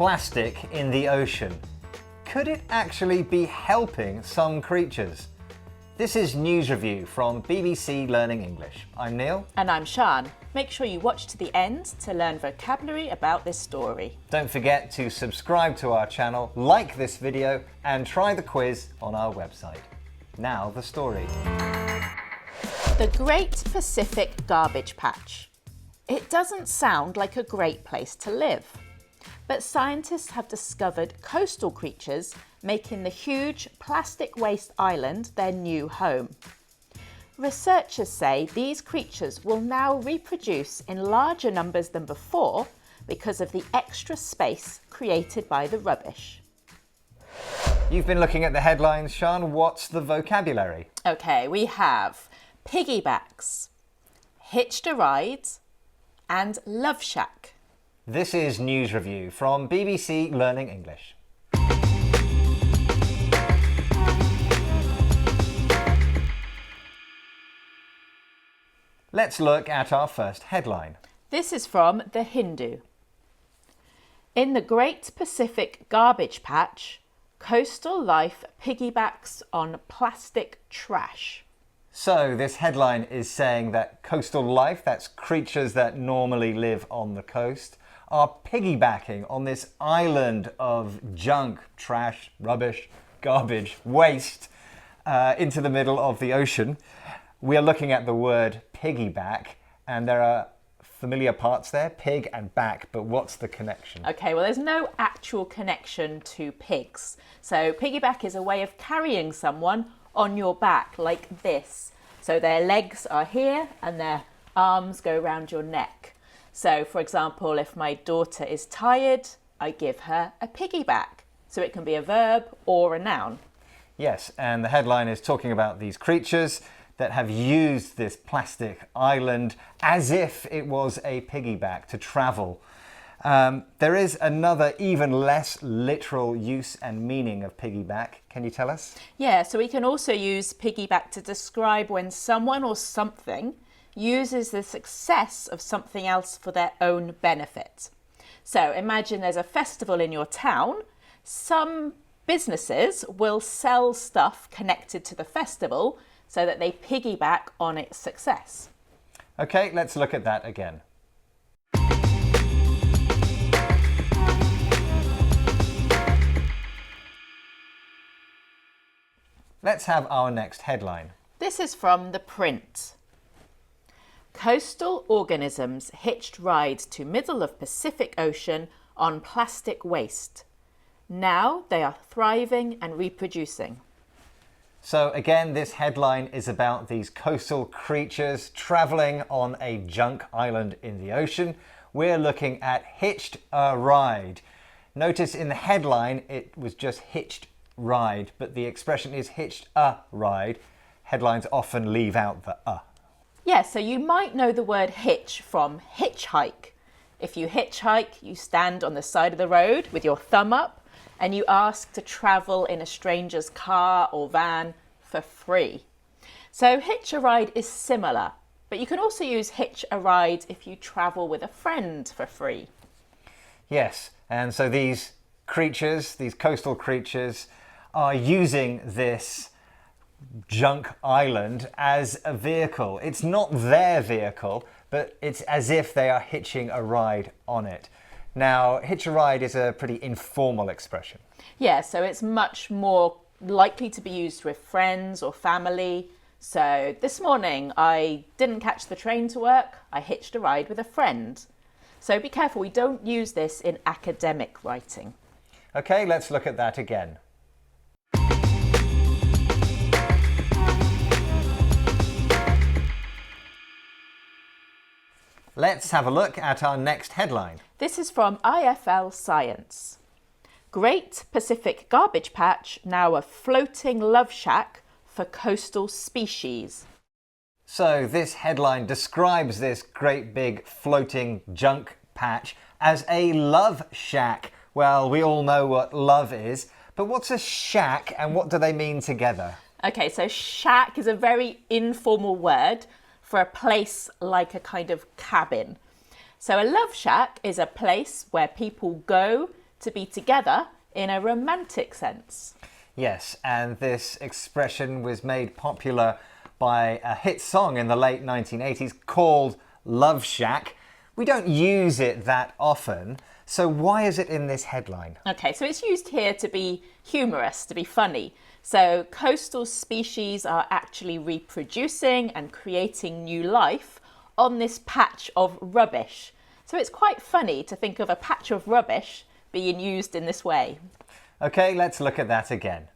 plastic in the ocean. Could it actually be helping some creatures? This is News Review from BBC Learning English. I'm Neil. And I'm Sian. Make sure you watch to the end to learn vocabulary about this story. Don't forget to subscribe to our channel, like this video, and try the quiz on our website. Now the story. The Great Pacific Garbage Patch. It doesn't sound like a great place to live. But scientists have discovered coastal creatures making the huge plastic waste island their new home. Researchers say these creatures will now reproduce in larger numbers than before because of the extra space created by the rubbish. You've been looking at the headlines, Sian. What's the vocabulary? Okay, we have piggybacks, hitched a ride, and love shack. This is News Review from BBC Learning English. Let's look at our first headline. This is from The Hindu. In the Great Pacific Garbage Patch, coastal life piggybacks on plastic trash. So this headline is saying that coastal life, that's creatures that normally live on the coast, are piggybacking on this island of junk, trash, rubbish, garbage, waste into the middle of the ocean. We are looking at the word piggyback, and there are familiar parts there, pig and back, but what's the connection? Okay, well, there's no actual connection to pigs. So piggyback is a way of carrying someone on your back like this. So their legs are here and their arms go around your neck. So, for example, if my daughter is tired, I give her a piggyback. So it can be a verb or a noun. Yes, and the headline is talking about these creatures that have used this plastic island as if it was a piggyback to travel. There is another even less literal use and meaning of piggyback. Can you tell us? Yeah, so we can also use piggyback to describe when someone or something uses the success of something else for their own benefit. So imagine there's a festival in your town. Some businesses will sell stuff connected to the festival so that they piggyback on its success. Okay, let's look at that again. Let's have our next headline. This is from The Print. Coastal organisms hitched rides to middle of Pacific Ocean on plastic waste. Now they are thriving and reproducing. So again, this headline is about these coastal creatures traveling on a junk island in the ocean. We're looking at hitched a ride. Notice in the headline it was just hitched ride, but the expression is hitched a ride. Headlines often leave out the a. Yeah, so you might know the word hitch from hitchhike. If you hitchhike, you stand on the side of the road with your thumb up and you ask to travel in a stranger's car or van for free. So hitch a ride is similar, but you can also use hitch a ride if you travel with a friend for free. Yes, and so these creatures, these coastal creatures, are using this junk island as a vehicle. It's not their vehicle, but it's as if they are hitching a ride on it. Now, hitch a ride is a pretty informal expression. Yeah, so it's much more likely to be used with friends or family. So this morning I didn't catch the train to work, I hitched a ride with a friend. So be careful, we don't use this in academic writing. Okay, let's look at that again. Let's have a look at our next headline. This is from IFL Science. Great Pacific Garbage Patch now a floating love shack for coastal species. So this headline describes this great big floating junk patch as a love shack. Well, we all know what love is, but what's a shack and what do they mean together? Okay, so shack is a very informal word for a place like a kind of cabin. So a love shack is a place where people go to be together in a romantic sense. Yes, and this expression was made popular by a hit song in the late 1980s called Love Shack. We don't use it that often, so why is it in this headline? Okay, so it's used here to be humorous, to be funny. So coastal species are actually reproducing and creating new life on this patch of rubbish. So it's quite funny to think of a patch of rubbish being used in this way. Okay, let's look at that again.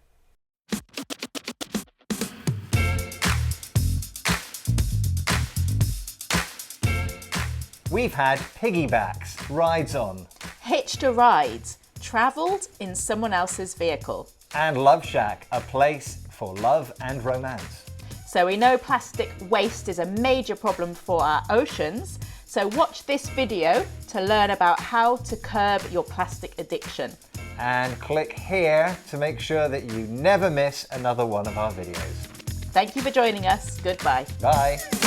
We've had piggybacks, rides on, Hitched a ride, travelled in someone else's vehicle. and Love Shack, a place for love and romance. So we know plastic waste is a major problem for our oceans. So watch this video to learn about how to curb your plastic addiction. And click here to make sure that you never miss another one of our videos. Thank you for joining us. Goodbye. Bye.